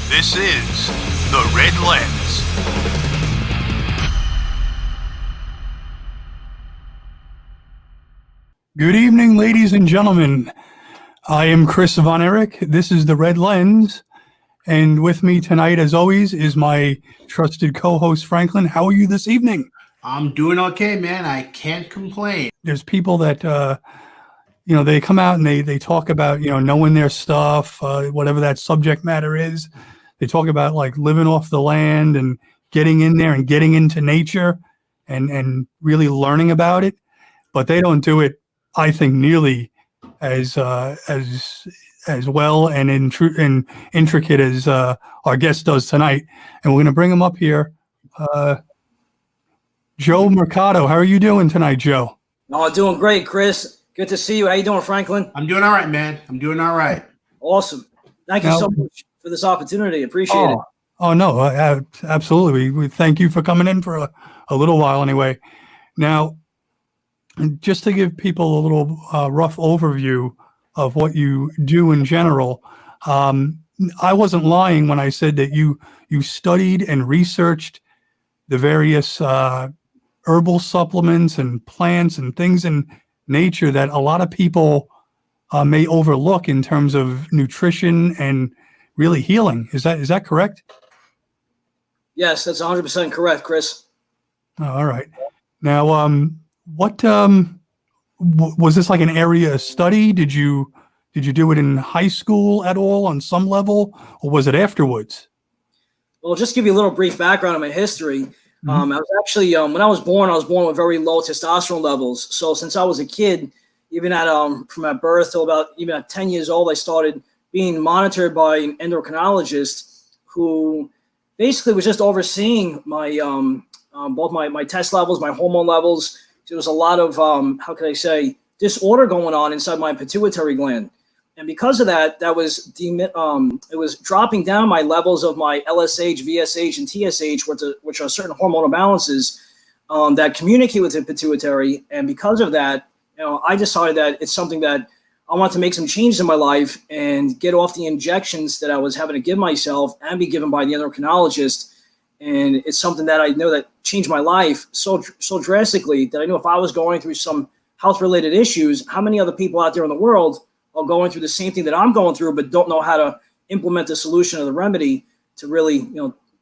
This is The Red Lens. Good evening, ladies and gentlemen. I am Cris Von Erik. This is The Red Lens. And with me tonight, as always, is my trusted co-host, Franklin. How are you this evening? I'm doing okay, man. I can't complain. There's people that, they come out and they talk about, knowing their stuff, whatever that subject matter is. They talk about like living off the land and getting in there and getting into nature and really learning about it. But they don't do it, I think, nearly as well and intricate as our guest does tonight. And we're going to bring him up here. Joe Mercado, how are you doing tonight, Joe? Oh, doing great, Chris. Good to see you. How you doing, Franklin? I'm doing all right, man. I'm doing all right. Awesome. Thank you so much for this opportunity. Appreciate it. Oh, no, absolutely. We thank you for coming in for a little while anyway. Now, just to give people a little rough overview of what you do in general, I wasn't lying when I said that you studied and researched the various herbal supplements and plants and things in nature that a lot of people may overlook in terms of nutrition and really healing. Is that correct? Yes, that's 100% correct, Chris. Oh, all right. Now, what was this like an area of study? Did you do it in high school at all on some level, or was it afterwards? Well, just give you a little brief background on my history. I was actually, when I was born with very low testosterone levels. So since I was a kid, even from at birth till about even at 10 years old, I started being monitored by an endocrinologist who basically was just overseeing my both my test levels, my hormone levels. There was a lot of disorder going on inside my pituitary gland. And because of that, it was dropping down my levels of my LSH, VSH, and TSH, which are certain hormonal balances that communicate with the pituitary. And because of that, I decided that it's something that I want to make some changes in my life and get off the injections that I was having to give myself and be given by the endocrinologist. And it's something that I know that changed my life so drastically that I know if I was going through some health-related issues, how many other people out there in the world are going through the same thing that I'm going through, but don't know how to implement the solution or the remedy to really,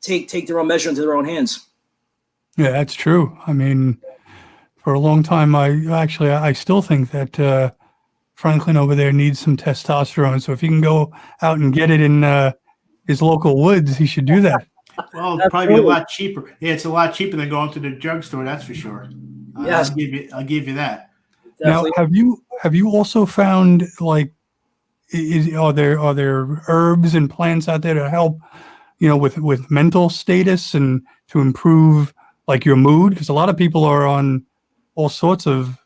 take their own measure into their own hands. Yeah, that's true. I mean, for a long time, I still think that Franklin over there needs some testosterone. So if he can go out and get it in his local woods, he should do that. Well, it'll probably be a lot cheaper. Yeah, it's a lot cheaper than going to the drugstore. That's for sure. Yes. I'll give you that. Definitely. Now, have you also found like are there herbs and plants out there to help with mental status and to improve like your mood? Because a lot of people are on all sorts of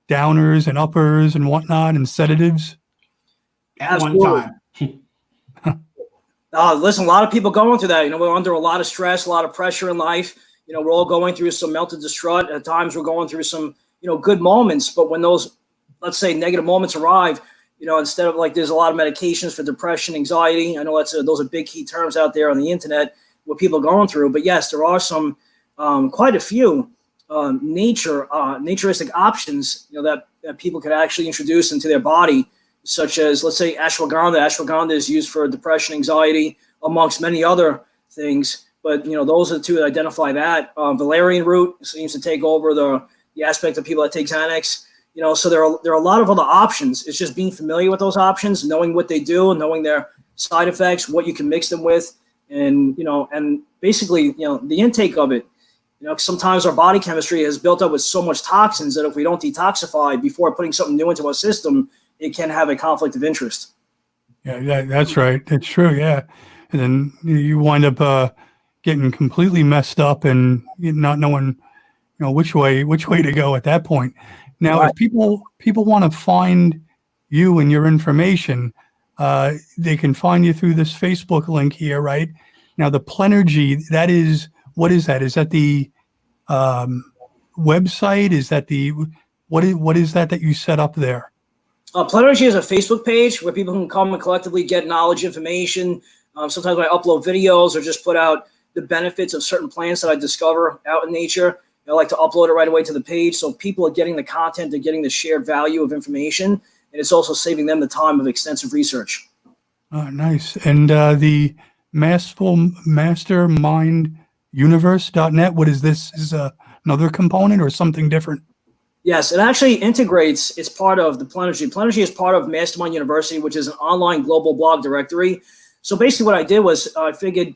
downers and uppers and whatnot and sedatives at one time. Listen, a lot of people going through that. We're under a lot of stress, a lot of pressure in life. We're all going through some mental distraught. At times we're going through some good moments, but when those, let's say, negative moments arrive, instead of like, there's a lot of medications for depression, anxiety. I know those are big key terms out there on the internet, what people are going through. But yes, there are some, quite a few naturistic options, that people could actually introduce into their body, such as, let's say, ashwagandha. Ashwagandha is used for depression, anxiety, amongst many other things. But, those are the two that identify that. Valerian root seems to take over the aspect of people that take Xanax. So there are a lot of other options. It's just being familiar with those options, knowing what they do, knowing their side effects, what you can mix them with, and and basically the intake of it. Sometimes our body chemistry has built up with so much toxins that if we don't detoxify before putting something new into our system, it can have a conflict of interest. Yeah, that's right. It's true. Yeah, and then you wind up getting completely messed up and not knowing which way to go at that point. Now, if people want to find you and your information, they can find you through this Facebook link here, right? Now, the Plenergy, what is that? Is that the website? Is that what is that you set up there? Plenergy is a Facebook page where people can come and collectively get knowledge, information, Sometimes when I upload videos or just put out the benefits of certain plants that I discover out in nature, I like to upload it right away to the page. So people are getting the content, they're getting the shared value of information, and it's also saving them the time of extensive research. Nice. And the masterminduniverse.net, what is this? Is another component or something different? Yes, it actually integrates. It's part of the Plenergy. Plenergy is part of Mastermind University, which is an online global blog directory. So basically what I did was I figured,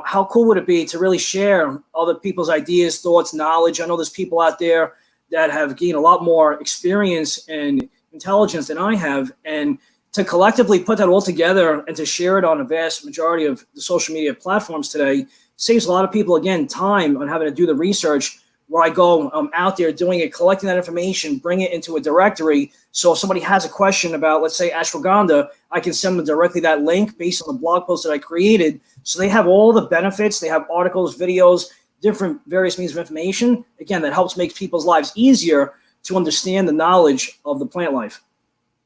how cool would it be to really share other people's ideas, thoughts, knowledge. I know there's people out there that have gained a lot more experience and intelligence than I have. And to collectively put that all together and to share it on a vast majority of the social media platforms today saves a lot of people, again, time on having to do the research, where I go out there doing it, collecting that information, bring it into a directory. So if somebody has a question about, let's say, ashwagandha, I can send them directly that link based on the blog post that I created. So they have all the benefits. They have articles, videos, different various means of information. Again, that helps make people's lives easier to understand the knowledge of the plant life.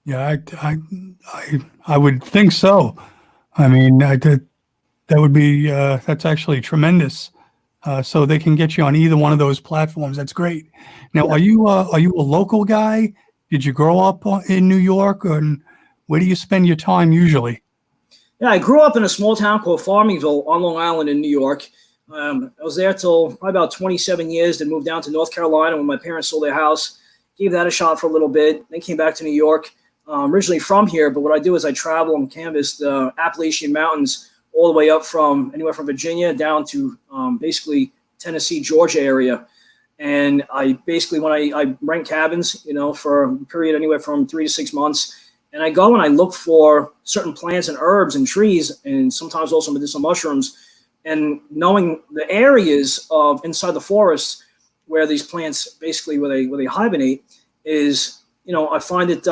Yeah, I would think so. I mean, that would be that's actually tremendous. So they can get you on either one of those platforms. That's great. Now, are you a local guy? Did you grow up in New York, and where do you spend your time usually? Yeah, I grew up in a small town called Farmingville on Long Island in New York. I was there till probably about 27 years, then moved down to North Carolina when my parents sold their house. Gave that a shot for a little bit, then came back to New York. Originally from here, but what I do is I travel and canvas the Appalachian Mountains all the way up from anywhere from Virginia down to basically Tennessee, Georgia area. And I basically, when I rent cabins, for a period anywhere from 3 to 6 months, and I go and I look for certain plants and herbs and trees, and sometimes also medicinal mushrooms, and knowing the areas of inside the forest where these plants basically where they hibernate is, I find it,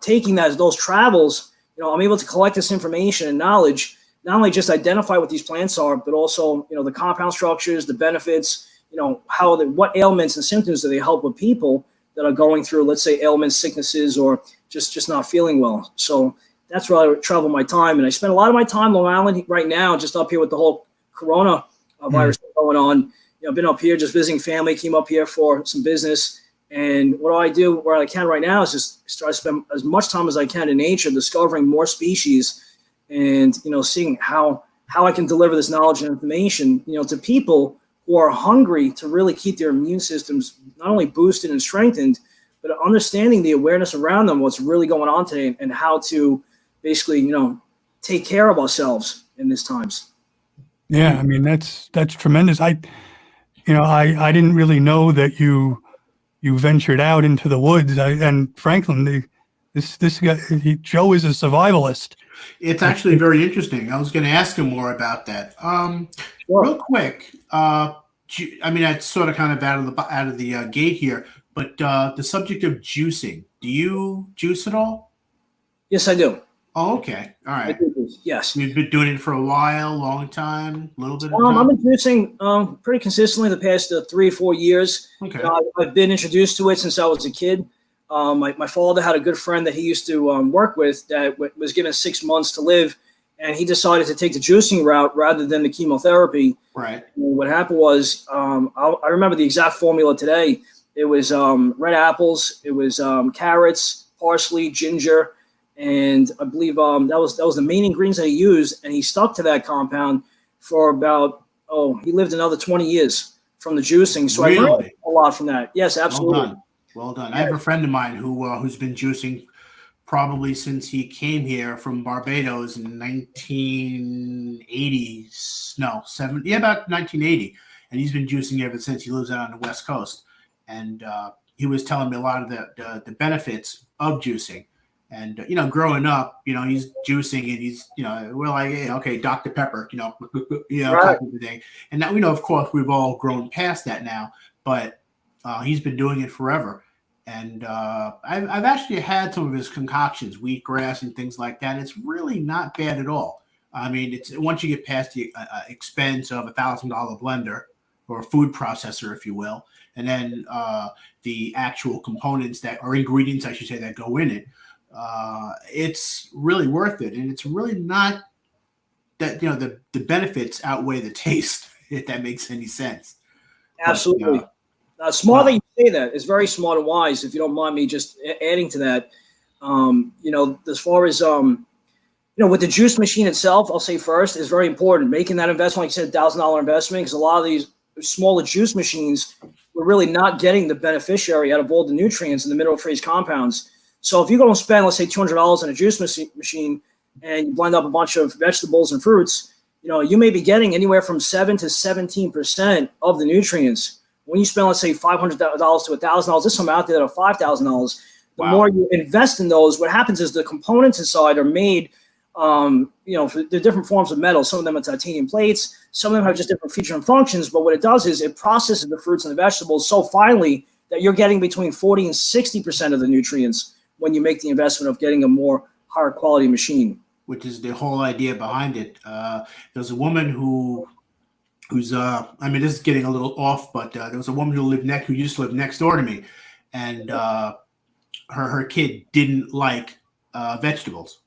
taking those travels, I'm able to collect this information and knowledge, not only just identify what these plants are, but also, the compound structures, the benefits, what ailments and symptoms do they help with people that are going through, let's say, ailments, sicknesses, or just not feeling well. So that's where I travel my time. And I spend a lot of my time Long Island right now, just up here with the whole corona virus going on. I've been up here just visiting family, came up here for some business. And what I do where I can right now is just start to spend as much time as I can in nature, discovering more species and, seeing how I can deliver this knowledge and information, to people who are hungry to really keep their immune systems not only boosted and strengthened, but understanding the awareness around them, what's really going on today, and how to basically, take care of ourselves in these times. Yeah, I mean that's tremendous. I didn't really know that you ventured out into the woods. And Franklin, this guy, Joe is a survivalist. It's actually very interesting. I was going to ask him more about that. Real quick, I mean, that's sort of kind of out of the gate here, but the subject of juicing. Do you juice at all? Yes, I do. Oh, okay. All right. Yes. You've been doing it for a while, long time, a little bit of time? I've been juicing pretty consistently the past 3 or 4 years. Okay. I've been introduced to it since I was a kid. My father had a good friend that he used to work with that was given 6 months to live, and he decided to take the juicing route rather than the chemotherapy. Right. And what happened was, I remember the exact formula today. It was red apples, it was carrots, parsley, ginger, and I believe that was the main ingredients that he used, and he stuck to that compound for about he lived another 20 years from the juicing. So Really? I learned a lot from that. Yes, absolutely. Well done. I have a friend of mine who's been juicing probably since he came here from Barbados in 1980. No, about 1980, and he's been juicing ever since. He lives out on the West Coast, and he was telling me a lot of the benefits of juicing. And growing up, he's juicing, and he's, we're like, hey, okay, Dr. Pepper, Right. type of thing. And now, of course, we've all grown past that now, but he's been doing it forever. And I've actually had some of his concoctions, wheatgrass and things like that. It's really not bad at all. I mean, it's once you get past the expense of $1,000 blender or a food processor, if you will, and then the actual components or ingredients, I should say, that go in it. It's really worth it, and it's really not that the benefits outweigh the taste, if that makes any sense. Absolutely. Smart that you say that. It's very smart and wise. If you don't mind me just adding to that, as far as with the juice machine itself, I'll say first is very important. Making that investment, like you said, $1,000 investment, because a lot of these smaller juice machines, we're really not getting the beneficiary out of all the nutrients and the mineral trace compounds. So if you go and spend, let's say, $200 on a juice machine and you blend up a bunch of vegetables and fruits, you may be getting anywhere from 7 to 17% of the nutrients. When you spend, let's say, $500 to $1,000, there's some out there that are $5,000. The more you invest in those, what happens is the components inside are made, for the different forms of metal. Some of them are titanium plates. Some of them have just different features and functions. But what it does is it processes the fruits and the vegetables so finely that you're getting between 40 and 60% of the nutrients when you make the investment of getting a more higher quality machine. Which is the whole idea behind it. There's a woman who's this is getting a little off, but there was a woman who used to live next door to me, and her kid didn't like vegetables.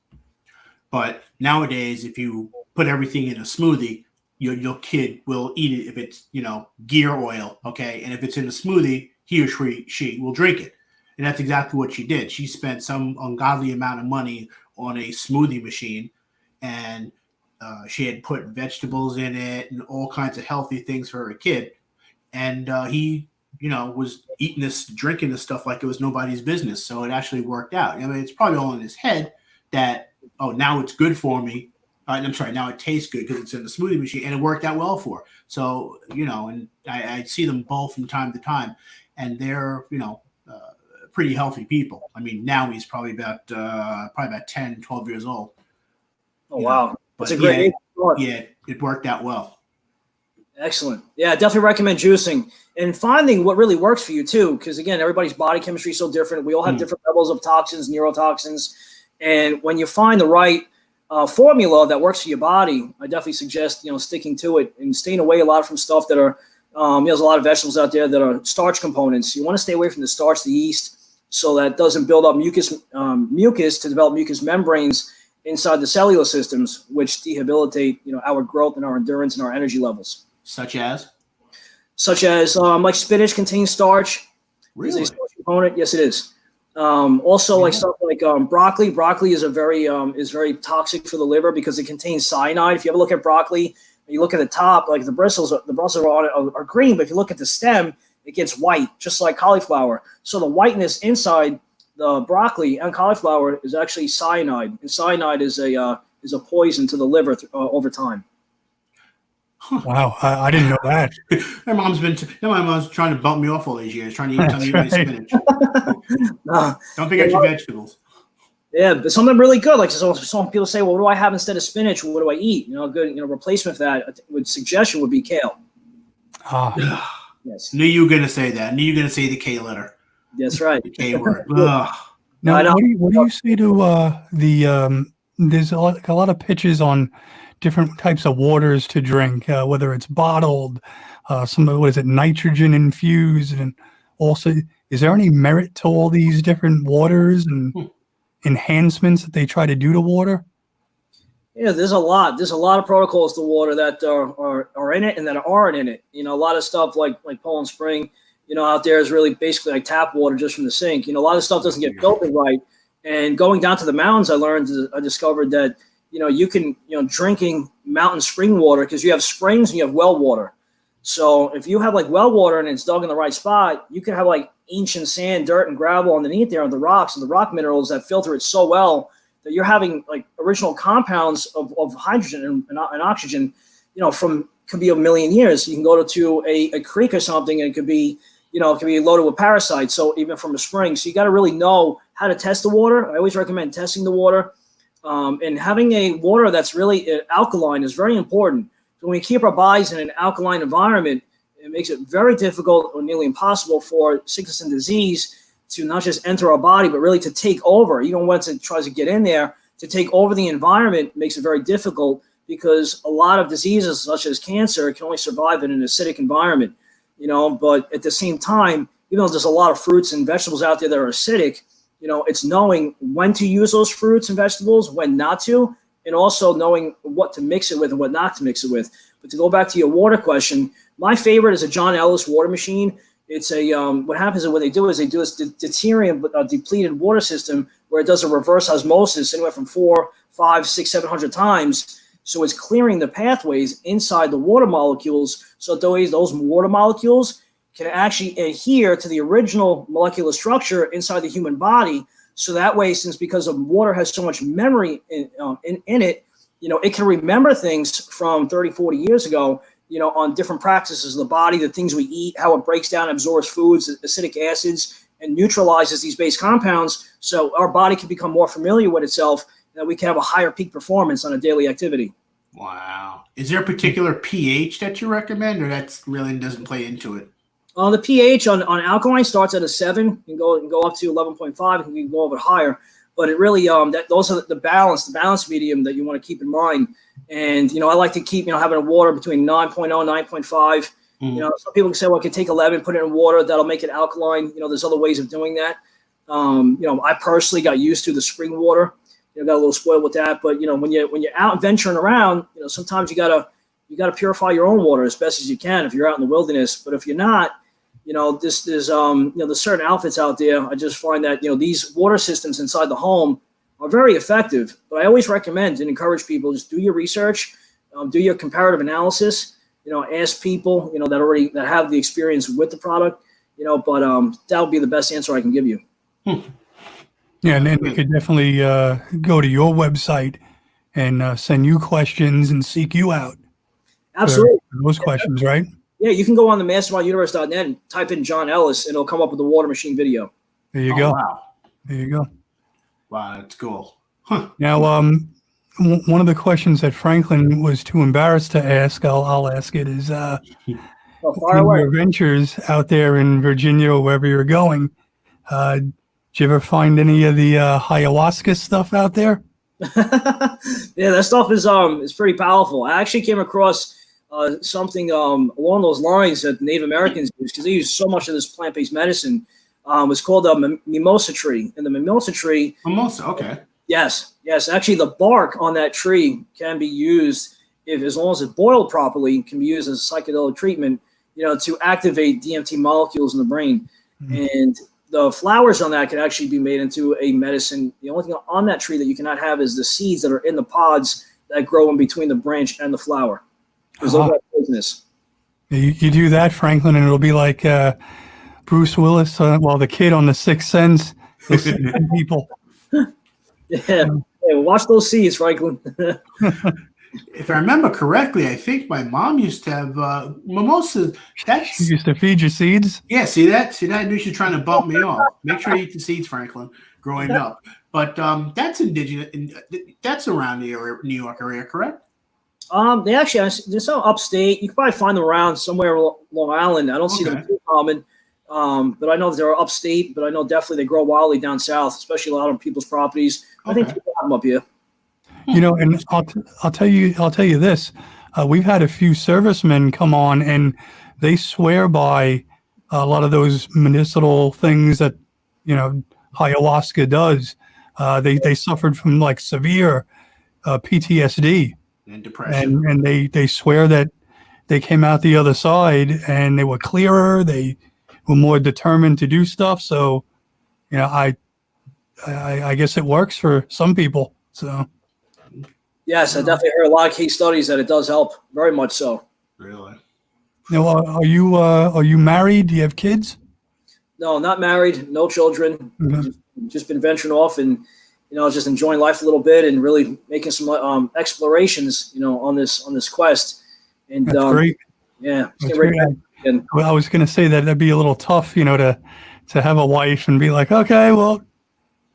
But nowadays, if you put everything in a smoothie, your kid will eat it if it's gear oil, okay, and if it's in a smoothie, he or she will drink it, and that's exactly what she did. She spent some ungodly amount of money on a smoothie machine, and she had put vegetables in it and all kinds of healthy things for her kid. And he, was eating this, drinking this stuff like it was nobody's business. So it actually worked out. I mean, it's probably all in his head that, now it's good for me. Now it tastes good because it's in the smoothie machine, and it worked out well for her. So, and I see them both from time to time, and they're, pretty healthy people. I mean, now he's probably about 10, 12 years old. Oh, wow. But that's a great age. Yeah, it worked out well. Excellent. Yeah, I definitely recommend juicing and finding what really works for you too. Because again, everybody's body chemistry is so different. We all have different levels of toxins, neurotoxins. And when you find the right formula that works for your body, I definitely suggest, sticking to it and staying away a lot from stuff that are, there's a lot of vegetables out there that are starch components. You want to stay away from the starch, the yeast, so that doesn't build up mucus to develop mucus membranes inside the cellular systems, which debilitate, our growth and our endurance and our energy levels. Such as like spinach contains starch. Really? Is a starch component. Yes, it is. Also, like stuff like broccoli. Broccoli is very toxic for the liver because it contains cyanide. If you ever look at broccoli, you look at the top, like the bristles on it are green, but if you look at the stem, it gets white, just like cauliflower. So the whiteness inside the broccoli and cauliflower is actually cyanide, and cyanide is a poison to the liver over time. Wow, I didn't know that. my mom's trying to bump me off all these years, trying to eat my spinach. Don't forget your vegetables. Yeah, but some of them really good. Like some people say, well, what do I have instead of spinach? What do I eat? Good replacement for that suggestion would be kale. Yes. Knew you were going to say that. Knew you were going to say the K letter. That's right. The K word. Now, what do you say to there's a lot of pitches on different types of waters to drink, whether it's bottled, nitrogen infused, and also, is there any merit to all these different waters and enhancements that they try to do to water? Yeah, there's a lot of protocols to water that are in it and that aren't in it. A lot of stuff like Poland Spring, out there is really basically like tap water just from the sink. A lot of stuff doesn't get filtered right. And going down to the mountains, I discovered that, you can, drinking mountain spring water, because you have springs and you have well water. So if you have like well water and it's dug in the right spot, you can have like ancient sand, dirt, and gravel underneath there on the rocks and the rock minerals that filter it so well that you're having like original compounds of hydrogen and oxygen, could be a million years. You can go to a creek or something and it could be loaded with parasites. So even from a spring, so you got to really know how to test the water. I always recommend testing the water, and having a water that's really alkaline is very important. So when we keep our bodies in an alkaline environment, it makes it very difficult or nearly impossible for sickness and disease to not just enter our body, but really to take over. Even once it tries to get in there, to take over the environment makes it very difficult, because a lot of diseases such as cancer can only survive in an acidic environment. But at the same time, even though there's a lot of fruits and vegetables out there that are acidic, it's knowing when to use those fruits and vegetables, when not to, and also knowing what to mix it with and what not to mix it with. But to go back to your water question, my favorite is a John Ellis water machine. It's a what happens is what they do is this deuterium depleted water system where it does a reverse osmosis anywhere from 4, 5, 6, 700 times. So it's clearing the pathways inside the water molecules. So those water molecules can actually adhere to the original molecular structure inside the human body. So that way, because water has so much memory in it, it can remember things from 30, 40 years ago, on different practices of the body, the things we eat, how it breaks down, absorbs foods, acidic acids, and neutralizes these base compounds. So our body can become more familiar with itself, and that we can have a higher peak performance on a daily activity. Wow. Is there a particular pH that you recommend, or that really doesn't play into it? The pH on alkaline starts at a 7 and go up to 11.5, and you can go a bit higher. But it really those are the balance medium that you want to keep in mind. And I like to keep having a water between 9.0 and 9.5. Some people can say, well, I can take 11, put it in water, that'll make it alkaline. There's other ways of doing that. I personally got used to the spring water. Got a little spoiled with that. But when you're out venturing around, sometimes you gotta purify your own water as best as you can if you're out in the wilderness. But if you're not, there's certain outfits out there. I just find that these water systems inside the home are very effective. But I always recommend and encourage people, just do your research, do your comparative analysis. Ask people that have the experience with the product. But that would be the best answer I can give you. Yeah, and then we could definitely go to your website and send you questions and seek you out. Absolutely. For those questions, right? Yeah, you can go on the masterminduniverse.net and type in John Ellis, and it'll come up with the water machine video. There you go. Wow. There you go. Wow, that's cool. Huh. Now, one of the questions that Franklin was too embarrassed to ask, I'll ask it, is Far in away. your ventures out there in Virginia or wherever you're going, did you ever find any of the ayahuasca stuff out there? Yeah, that stuff is pretty powerful. I actually came across something along those lines that the Native Americans use, because they use so much of this plant-based medicine. It's called a mimosa tree, and the mimosa tree. Mimosa, okay. Yes. Actually, the bark on that tree can be used, as long as it's boiled properly, can be used as a psychedelic treatment, to activate DMT molecules in the brain. Mm-hmm. And the flowers on that can actually be made into a medicine. The only thing on that tree that you cannot have is the seeds that are in the pods that grow in between the branch and the flower. Because those are poisonous. You do that, Franklin, and it'll be like Bruce Willis, the kid on The Sixth Sense, people. Yeah, watch those seeds, Franklin. If I remember correctly, I think my mom used to have mimosa. You used to feed your seeds? Yeah, see that? I knew she was trying to bump me off. Make sure you eat the seeds, Franklin, growing up. But that's indigenous. That's around the area, New York area, correct? They actually, there's some upstate. You can probably find them around somewhere along Long Island. I don't see them too common. But I know that they're upstate, but I know definitely they grow wildly down south, especially a lot of people's properties. I think people have them up here. And I'll tell you this. We've had a few servicemen come on, and they swear by a lot of those medicinal things that ayahuasca does. They suffered from like severe PTSD and depression, and they swear that they came out the other side and they were clearer. They were more determined to do stuff. So, I guess it works for some people. So. Yes, I definitely heard a lot of case studies that it does help, very much so. Really? Now, are you married? Do you have kids? No, not married, no children. Mm-hmm. Just been venturing off and just enjoying life a little bit and really making some explorations, on this quest. And that's great. Yeah, that's great. I was going to say that'd be a little tough, to have a wife and be like, okay, well,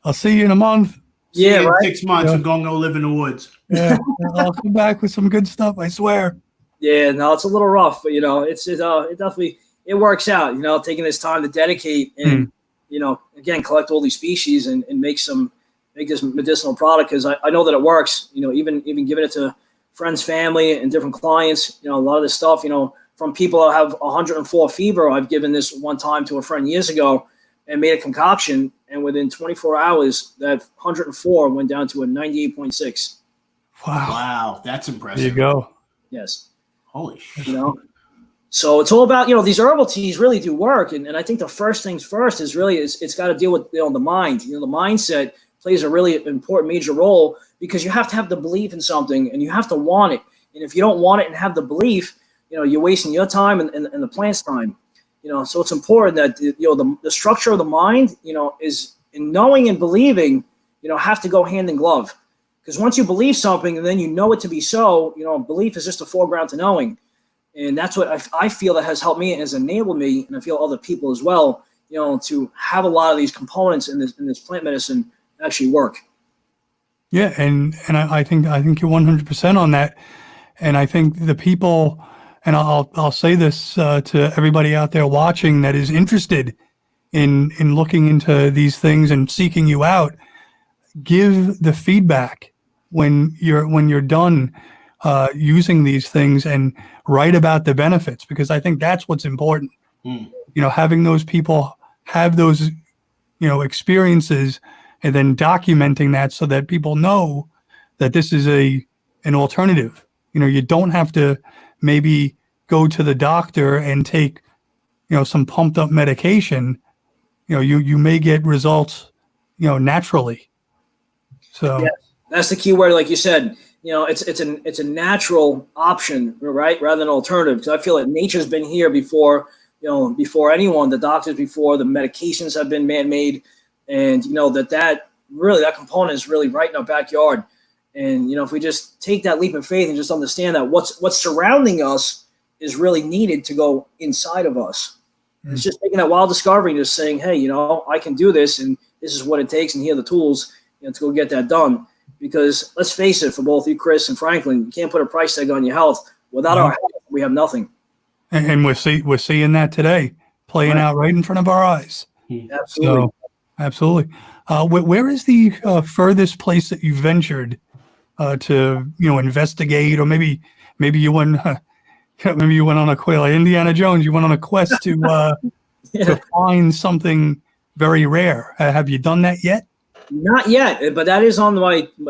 I'll see you in a month. Yeah, right? 6 months, I'm going to go live in the woods. Yeah, I'll come back with some good stuff, I swear. Yeah, no, it's a little rough, but it definitely works out. Taking this time to dedicate and again collect all these species and make this medicinal product, because I know that it works. Even giving it to friends, family, and different clients. A lot of this stuff, from people that have 104 fever. I've given this one time to a friend years ago and made a concoction, and within 24 hours, that 104 went down to a 98.6. Wow, that's There impressive. you go. Yes. Holy shit. So it's all about, these herbal teas really do work. And I think the first things first is really, it's got to deal with, the mind. The mindset plays a really important major role, because you have to have the belief in something and you have to want it. And if you don't want it and have the belief, you're wasting your time and the plant's time. So it's important that, the structure of the mind, is in knowing and believing, have to go hand in glove. Because once you believe something and then you know it to be so, belief is just a foreground to knowing. And that's what I feel that has helped me and has enabled me, and I feel other people as well, to have a lot of these components in this plant medicine actually work. Yeah, and I think you're 100% on that. And I think the people, and I'll say this to everybody out there watching that is interested in looking into these things and seeking you out, give the feedback when you're done using these things, and write about the benefits, because I think that's what's important. Having those people have those experiences, and then documenting that so that people know that this is an alternative. You don't have to maybe go to the doctor and take some pumped up medication. You may get results naturally. So yeah, that's the key word, like you said. It's a natural option, right, rather than an alternative. Because I feel that nature's been here before, before anyone. The doctors before, the medications have been man-made, and that component is really right in our backyard. And if we just take that leap of faith and just understand that what's surrounding us is really needed to go inside of us. It's just making that wild discovery and just saying, hey, I can do this, and this is what it takes, and here are the tools to go get that done. Because let's face it, for both you, Chris, and Franklin, you can't put a price tag on your health. Without our health, we have nothing. And we're seeing that today, playing out right in front of our eyes. Absolutely. So, absolutely. Where is the furthest place that you ventured to investigate, or maybe you went maybe you went on a quest, like Indiana Jones? You went on a quest to to find something very rare. Have you done that yet? Not yet, but that is on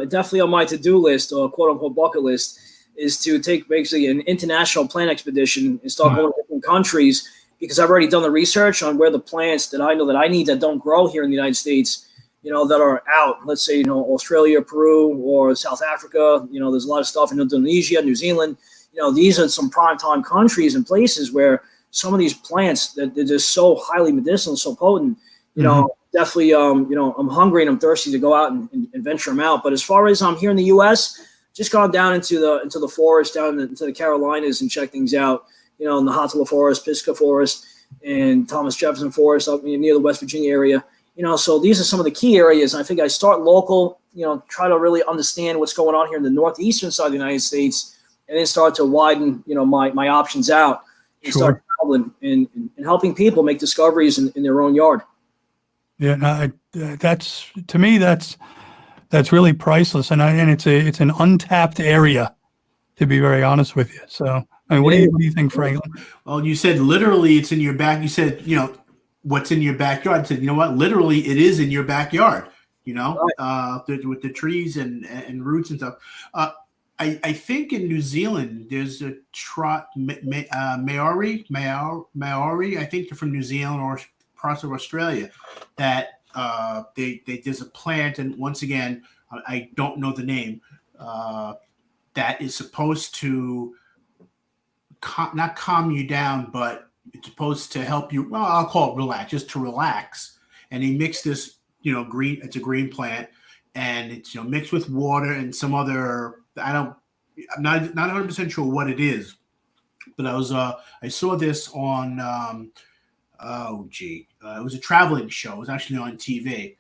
definitely on my to-do list, or quote unquote bucket list, is to take basically an international plant expedition and start going to different countries, because I've already done the research on where the plants that I know that I need that don't grow here in the United States, that are out. Let's say, Australia, Peru, or South Africa. There's a lot of stuff in Indonesia, New Zealand. These are some prime time countries and places where some of these plants that they're just so highly medicinal, so potent. Definitely, I'm hungry and I'm thirsty to go out and venture them out. But as far as I'm here in the U.S., just gone down into the forest, down into the Carolinas, and check things out. In the Hotla Forest, Pisgah Forest, and Thomas Jefferson Forest up near the West Virginia area. So these are some of the key areas. I think I start local, try to really understand what's going on here in the northeastern side of the United States, and then start to widen, my options out, and start traveling and helping people make discoveries in their own yard. Yeah, no, that's, to me, that's really priceless, and it's an untapped area, to be very honest with you. So, I mean, what do you think, Franklin? Well, you said literally it's in your back. You said, what's in your backyard. I said, what? Literally, it is in your backyard. With the trees and roots and stuff. I think in New Zealand there's a Maori. I think they're from New Zealand or parts of Australia, that there's a plant, and once again, I don't know the name, that is supposed to not calm you down, but it's supposed to help you. Well, I'll call it relax, just to relax. And he mixed this, green. It's a green plant, and it's mixed with water and some other. I'm not 100% sure what it is, but I saw this on. It was a traveling show. It was actually on TV,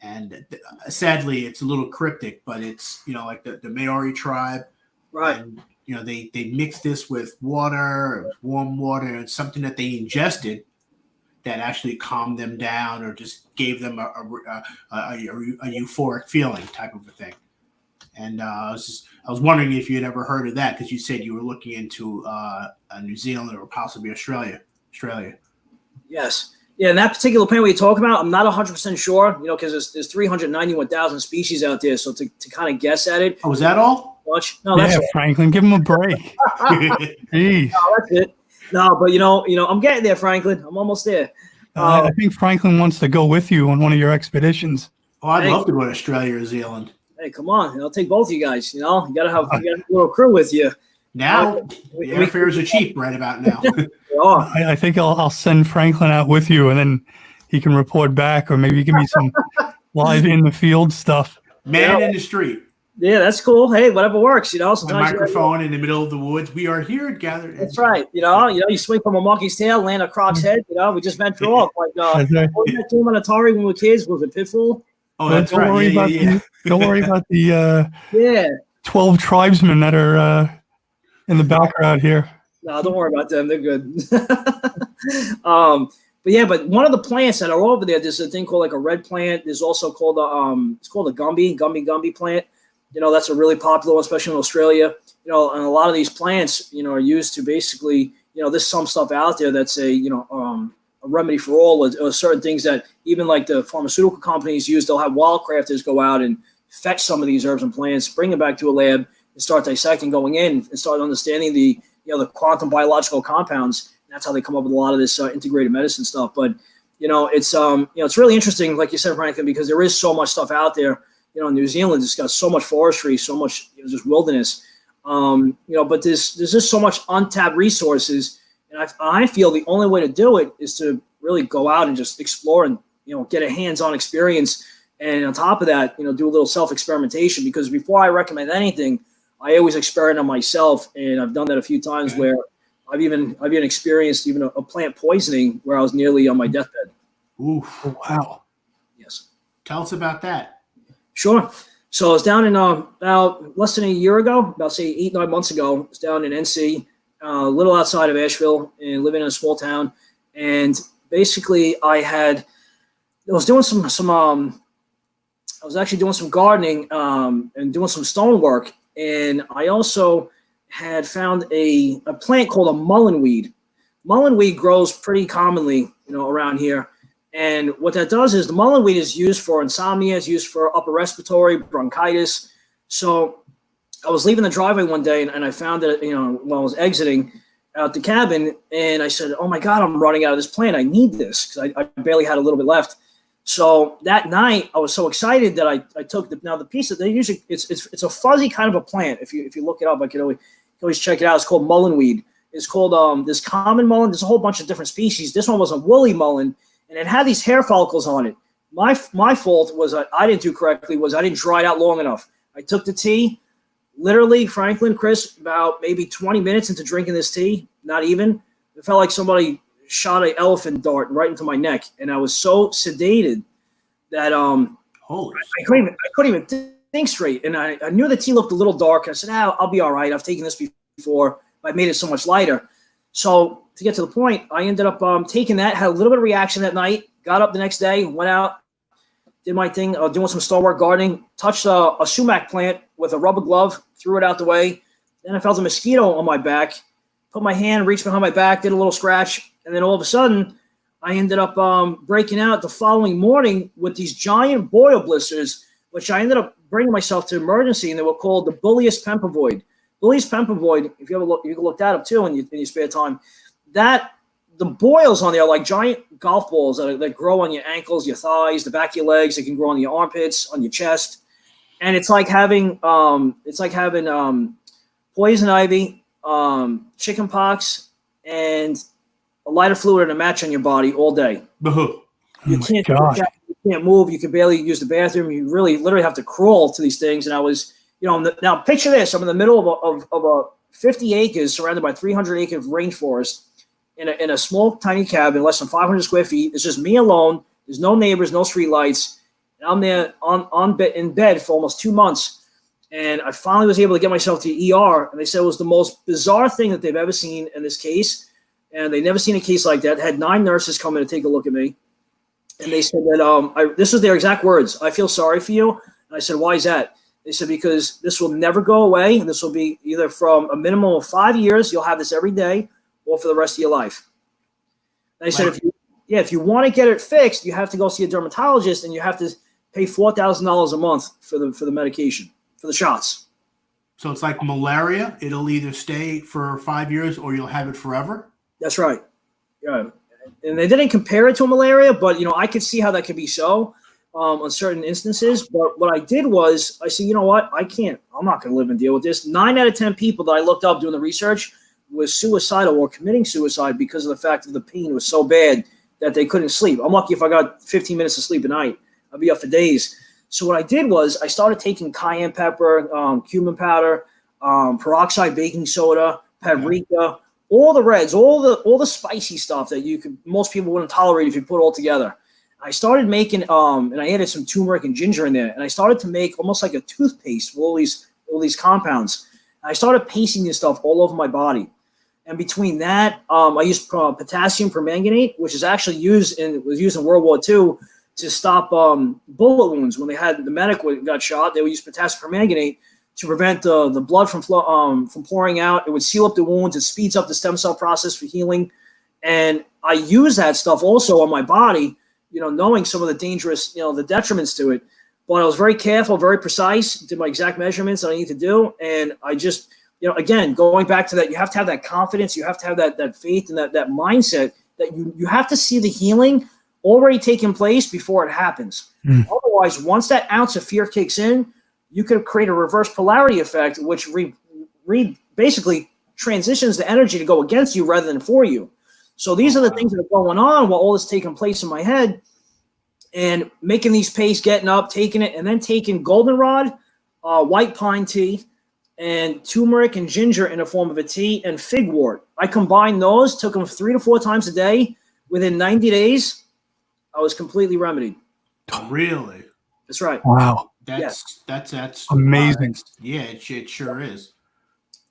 and sadly, it's a little cryptic. But it's like the Maori tribe, right? And, they mixed this with water, warm water, and something that they ingested that actually calmed them down, or just gave them a euphoric feeling, type of a thing. And I was wondering if you had ever heard of that, because you said you were looking into New Zealand or possibly Australia. Yes. Yeah, and that particular plant we talk about, I'm not 100% sure, because there's 391,000 species out there. So to kind of guess at it. Oh, was that all? much. No, that's Yeah, it. Franklin, give him a break. Jeez. No, that's it. No, but I'm getting there, Franklin. I'm almost there. I think Franklin wants to go with you on one of your expeditions. Oh, I'd Hey. love to go to Australia or New Zealand. Hey, come on. I'll take both of you guys. You gotta have a little crew with you. Now, the airfares are cheap right about now. They are. I think I'll send Franklin out with you, and then he can report back, or maybe give me some live in the field stuff. Man in the street. Yeah, that's cool. Hey, whatever works. A Sometimes microphone in the middle of the woods. We are here gathered. That's right. You swing from a monkey's tail, land a croc's head. We just venture off. Like, That's right. what was that game on Atari when we were kids? Was it Pitfall? Oh, that's Don't right. worry about don't worry about the Yeah. 12 tribesmen that are in the background here. No, don't worry about them. They're good. But one of the plants that are over there, there's a thing called like a red plant. There's also called it's called a gumby plant. That's a really popular one, especially in Australia. And a lot of these plants, are used to basically, there's some stuff out there that's a remedy for all, or certain things that even like the pharmaceutical companies use. They'll have wildcrafters go out and fetch some of these herbs and plants, bring them back to a lab, and start dissecting, going in and start understanding the quantum biological compounds. And that's how they come up with a lot of this integrated medicine stuff. But it's really interesting, like you said, Franklin, because there is so much stuff out there. In New Zealand, it's got so much forestry, so much just wilderness. But there's just so much untapped resources, and I feel the only way to do it is to really go out and just explore and get a hands-on experience. And on top of that, do a little self-experimentation, because before I recommend anything, I always experiment on myself, and I've done that a few times where I've even experienced even a plant poisoning where I was nearly on my deathbed. Oof. Wow. Yes. Tell us about that. Sure. So I was down in about less than a year ago, about say 8-9 months ago. I was down in NC, a little outside of Asheville, and living in a small town. And basically, I was doing I was actually doing some gardening and doing some stonework. And I also had found a plant called a mullenweed. Mullenweed grows pretty commonly, around here. And what that does is the mullenweed is used for insomnia, it's used for upper respiratory, bronchitis. So I was leaving the driveway one day and I found it, while I was exiting out the cabin, and I said, oh my God, I'm running out of this plant. I need this, because I barely had a little bit left. So that night I was so excited that I took the piece that they usually, it's a fuzzy kind of a plant. If you look it up, I can always check it out. It's called mullenweed. It's called this common mullen. There's a whole bunch of different species. This one was a woolly mullen, and it had these hair follicles on it. My fault was I didn't do correctly, was I didn't dry it out long enough. I took the tea, literally, Franklin, Chris, about maybe 20 minutes into drinking this tea, not even. It felt like somebody shot an elephant dart right into my neck, and I was so sedated that I couldn't even think straight. And I knew the tea looked a little dark. I said, I'll be all right. I've taken this before, but I made it so much lighter. So to get to the point, I ended up taking that, had a little bit of reaction that night, got up the next day, went out, did my thing, doing some stonework gardening, touched a sumac plant with a rubber glove, threw it out the way. Then I felt a mosquito on my back, put my hand, reached behind my back, did a little scratch. And then all of a sudden, I ended up breaking out the following morning with these giant boil blisters, which I ended up bringing myself to emergency, and they were called the Bullius pemphigoid. Bullius pemphigoid, if you ever look, you can look that up too in your spare time. That the boils on there are like giant golf balls that grow on your ankles, your thighs, the back of your legs. They can grow on your armpits, on your chest, and it's like having poison ivy, chicken pox, and a lighter fluid and a match on your body all day. You can't move. You can barely use the bathroom. You really literally have to crawl to these things. And I was, now picture this. I'm in the middle of a 50 acres surrounded by 300 acre rainforest in a small, tiny cabin, less than 500 square feet. It's just me alone. There's no neighbors, no street lights. And I'm there in bed for almost 2 months. And I finally was able to get myself to ER. And they said it was the most bizarre thing that they've ever seen in this case. And they never seen a case like that. Had 9 nurses come in to take a look at me. And they said that this was their exact words. I feel sorry for you. And I said, why is that? They said, because this will never go away. And this will be either from a minimum of 5 years, you'll have this every day, or for the rest of your life. And I said, if you want to get it fixed, you have to go see a dermatologist, and you have to pay $4,000 a month for the medication, for the shots. So it's like malaria. It'll either stay for 5 years or you'll have it forever. That's right. Yeah. And they didn't compare it to malaria, but I could see how that could be so on certain instances. But what I did was I said, you know what? I'm not going to live and deal with this. 9 out of 10 people that I looked up doing the research was suicidal or committing suicide because of the fact that the pain was so bad that they couldn't sleep. I'm lucky if I got 15 minutes of sleep a night. I'd be up for days. So what I did was I started taking cayenne pepper, cumin powder, peroxide baking soda, paprika, all the reds, all the spicy stuff that most people wouldn't tolerate if you put it all together. I started making and I added some turmeric and ginger in there, and I started to make almost like a toothpaste with all these compounds. And I started pasting this stuff all over my body. And between that, I used potassium permanganate, which is actually was used in World War II to stop bullet wounds. When they had the medic got shot, they would use potassium permanganate to prevent the blood from pouring out. It would seal up the wounds. It speeds up the stem cell process for healing. And I use that stuff also on my body, knowing some of the dangerous, the detriments to it. But I was very careful, very precise, did my exact measurements that I need to do. And I just, again, going back to that, you have to have that confidence. You have to have that faith and that mindset that you have to see the healing already taking place before it happens. Otherwise, once that ounce of fear kicks in, you could create a reverse polarity effect, which basically transitions the energy to go against you rather than for you. So these are the things that are going on while all this is taking place in my head, and making these pastes, getting up, taking it, and then taking goldenrod, white pine tea, and turmeric and ginger in the form of a tea, and figwort. I combined those, took them 3 to 4 times a day. Within 90 days, I was completely remedied. Really? That's right. Wow. That's amazing. Yeah, it sure is.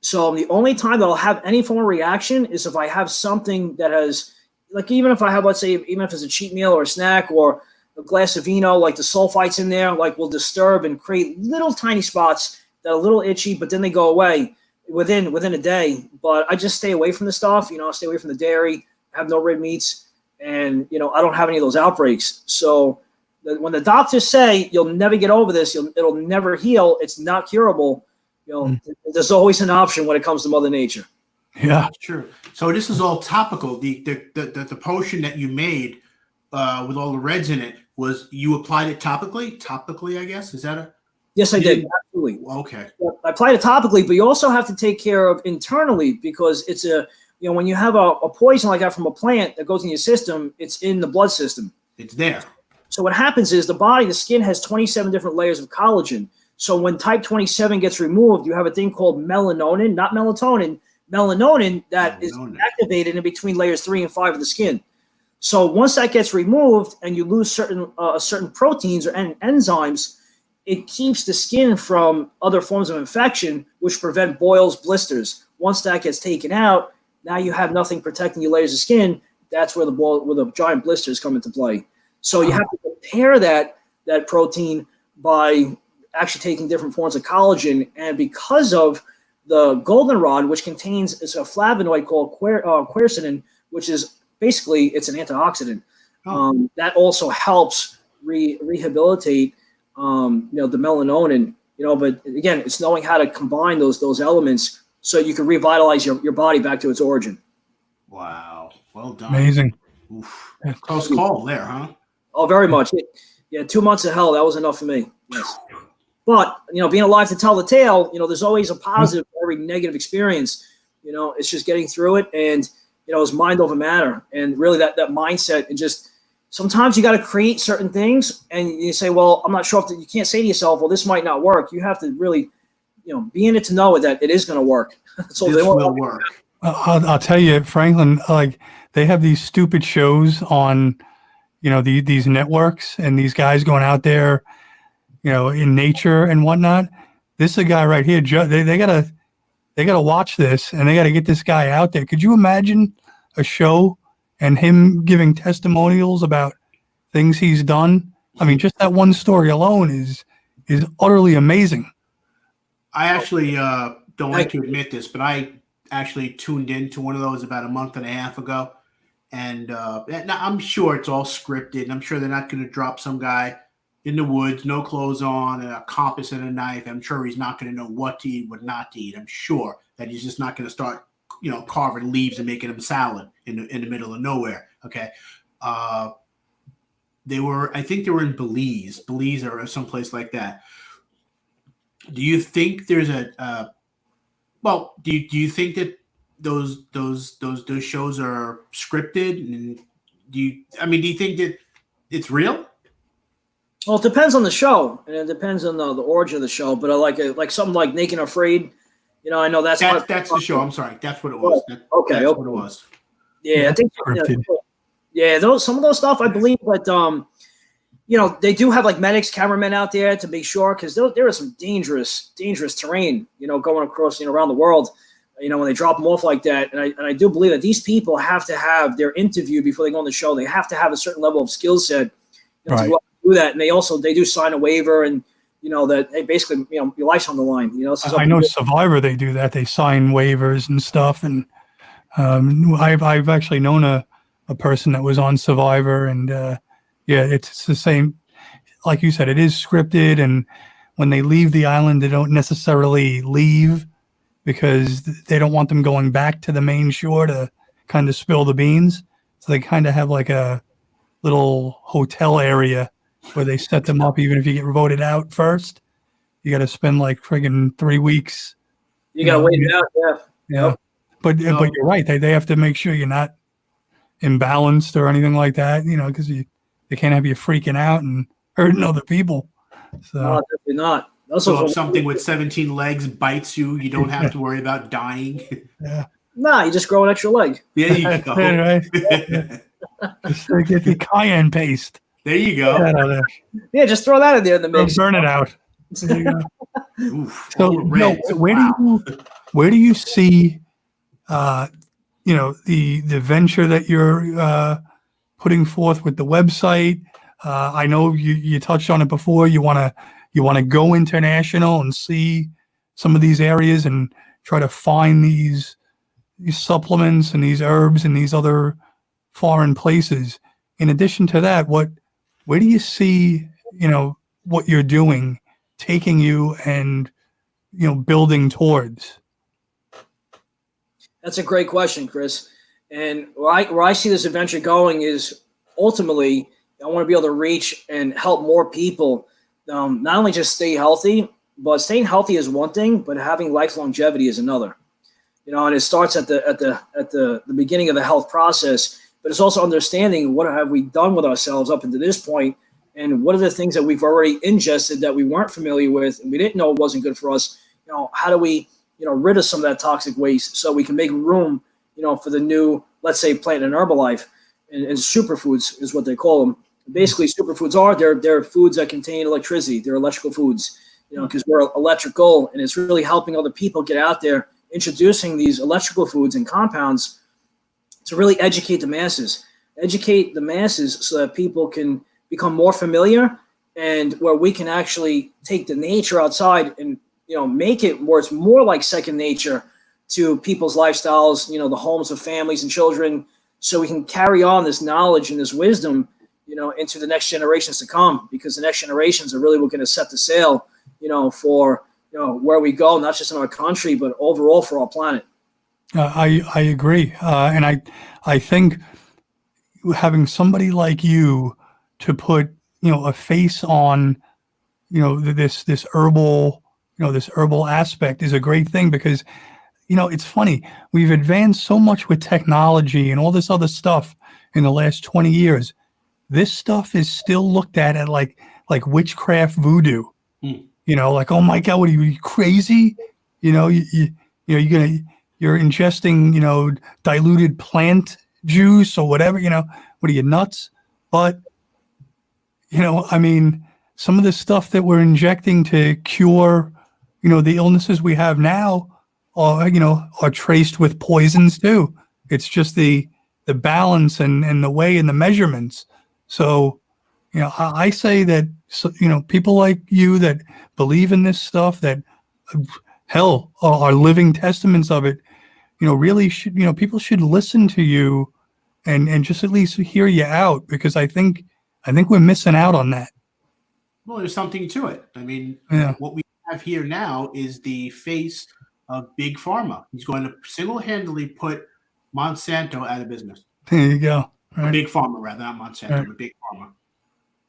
So the only time that I'll have any form of reaction is if I have something that has, like, even if I have, let's say, even if it's a cheat meal or a snack or a glass of vino, like the sulfites in there, like, will disturb and create little tiny spots that are a little itchy, but then they go away within a day. But I just stay away from the stuff, stay away from the dairy, have no red meats, and, I don't have any of those outbreaks. So when the doctors say you'll never get over this, it'll never heal, it's not curable, there's always an option when it comes to Mother Nature. Yeah, that's true. So this is all topical. The potion that you made with all the reds in it, was you applied it topically? Topically, I guess, is that a? Yes, I did. Absolutely. Okay. I applied it topically, but you also have to take care of internally, because it's when you have a poison like that from a plant that goes in your system, it's in the blood system. It's there. So what happens is the skin has 27 different layers of collagen. So when type 27 gets removed, you have a thing called melanonin, not melatonin, melanonin that is activated in between layers 3 and 5 of the skin. So once that gets removed and you lose certain proteins or enzymes, it keeps the skin from other forms of infection, which prevent boils, blisters. Once that gets taken out, now you have nothing protecting your layers of skin. That's where the giant blisters come into play. So you have to prepare that protein by actually taking different forms of collagen. And because of the goldenrod, which contains a flavonoid called quercetin, which is basically, it's an antioxidant. That also helps rehabilitate the melanonin. But again, it's knowing how to combine those elements so you can revitalize your body back to its origin. Wow, well done. Amazing. Oof. Close call there, huh? Oh, very much. 2 months of hell, that was enough for me. Yes. But being alive to tell the tale, there's always a positive for every negative experience. It's just getting through it, and it's mind over matter, and really that mindset. And just sometimes you got to create certain things, and you say, well, I'm not sure if you can't say to yourself, well, this might not work. You have to really, be in it to know that it is going to work. So this will work. I'll tell you, Franklin, like, they have these stupid shows on, these networks, and these guys going out there, in nature and whatnot. This is a guy right here. They gotta watch this, and they gotta get this guy out there. Could you imagine a show and him giving testimonials about things he's done? I mean, just that one story alone is utterly amazing. I actually don't like to admit this, but I actually tuned into one of those about a month and a half ago. And now I'm sure it's all scripted, and I'm sure they're not going to drop some guy in the woods, no clothes on, and a compass and a knife, I'm sure he's not going to know what to eat, what not to eat. I'm sure that he's just not going to start, carving leaves and making them salad in the middle of nowhere. Okay. I think they were in Belize or someplace like that. Do you think there's do you think that those shows are scripted? And do you think that it's real? Well, it depends on the show, and it depends on the origin of the show. But I like something like Naked and Afraid. I know that's the show. I'm sorry, that's what it was. Okay, that's what it was. Yeah, I think some of those stuff I believe, but they do have like medics, cameramen out there to make sure, because there is some dangerous terrain, going across around the world. When they drop them off like that, and I do believe that these people have to have their interview before they go on the show. They have to have a certain level of skill set to go out and do that, and they do sign a waiver, and that hey, basically your life's on the line. I know Survivor, they do that. They sign waivers and stuff, and I've actually known a person that was on Survivor, and it's the same. Like you said, it is scripted, and when they leave the island, they don't necessarily leave because they don't want them going back to the main shore to kind of spill the beans. So they kind of have like a little hotel area where they set them up. Even if you get voted out first, you got to spend like friggin' 3 weeks. You got to wait it out, yeah. Yep. But you're right. They have to make sure you're not imbalanced or anything like that. Because they can't have you freaking out and hurting other people. So no, definitely not. So if something with 17 legs bites you, you don't have to worry about dying. Yeah. Nah, you just grow an extra leg. There you go. Right. Just get the cayenne paste. There you go. Yeah, just throw that in there in the mix. Burn it out. There you go. Oof, So, where do you see, the venture that you're putting forth with the website? I know you touched on it before. You want to go international and see some of these areas and try to find these supplements and these herbs and these other foreign places. In addition to that, where do you see, what you're doing taking you and, building towards? That's a great question, Chris. And where I see this adventure going is ultimately I want to be able to reach and help more people. Not only just stay healthy, but staying healthy is one thing, but having life longevity is another. And it starts at the beginning of the health process, but it's also understanding what have we done with ourselves up until this point, and what are the things that we've already ingested that we weren't familiar with and we didn't know wasn't good for us. How do we rid of some of that toxic waste so we can make room for the new, let's say, plant and Herbalife, and superfoods is what they call them. Basically, superfoods they're foods that contain electricity. They're electrical foods, because we're electrical, and it's really helping other people get out there, introducing these electrical foods and compounds to really educate the masses so that people can become more familiar, and where we can actually take the nature outside and make it where it's more like second nature to people's lifestyles, the homes of families and children, so we can carry on this knowledge and this wisdom into the next generations to come, because the next generations are really going to set the sail, for where we go, not just in our country, but overall for our planet. I agree, and I think having somebody like you to put a face on this herbal this herbal aspect is a great thing, because it's funny, we've advanced so much with technology and all this other stuff in the last 20 years. This stuff is still looked at like witchcraft voodoo. Like, oh my God, what are you crazy? You're ingesting, diluted plant juice or whatever, what are you, nuts? But, some of the stuff that we're injecting to cure, the illnesses we have now are traced with poisons too. It's just the balance and the way and the measurements. So, I say that, people like you that believe in this stuff, that hell are living testaments of it, really should, people should listen to you and just at least hear you out, because I think we're missing out on that. Well, there's something to it. I mean, Yeah. what we have here now is the face of big pharma. He's going to single-handedly put Monsanto out of business. There you go. Or Right. big pharma, rather, not Monsanto, Right. but big pharma.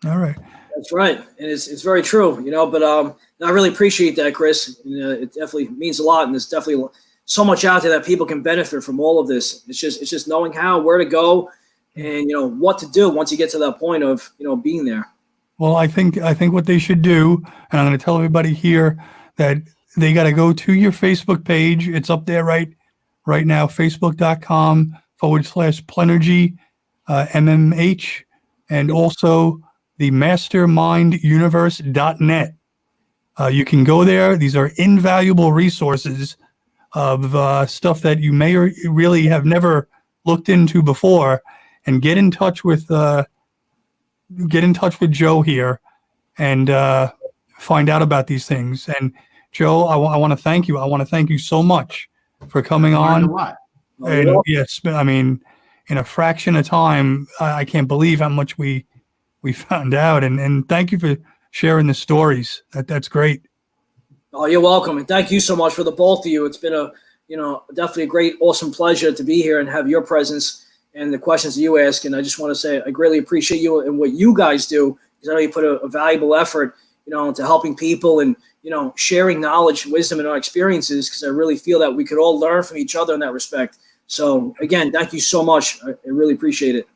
All right. That's right, and it's very true, you know. But I really appreciate that, Chris. It definitely means a lot, and there's definitely so much out there that people can benefit from all of this. It's just knowing where to go, and what to do once you get to that point of being there. Well, I think what they should do, and I'm going to tell everybody here that they got to go to your Facebook page. It's up there right now, facebook.com/Plenergy, MMH, and also the masterminduniverse.net. You can go there. These are invaluable resources of stuff that you may or really have never looked into before, and get in touch with Joe here and find out about these things. And Joe, I want to thank you. I want to thank you so much for coming Learned a on. lot. And yes, I mean, in a fraction of time, I can't believe how much we found out. And thank you for sharing the stories. That's great. Oh, you're welcome, and thank you so much for the both of you. It's been definitely a great, awesome pleasure to be here and have your presence and the questions that you ask. And I just want to say I greatly appreciate you and what you guys do, because I know you put a valuable effort, into helping people and sharing knowledge, wisdom, and our experiences. Because I really feel that we could all learn from each other in that respect. So again, thank you so much. I really appreciate it.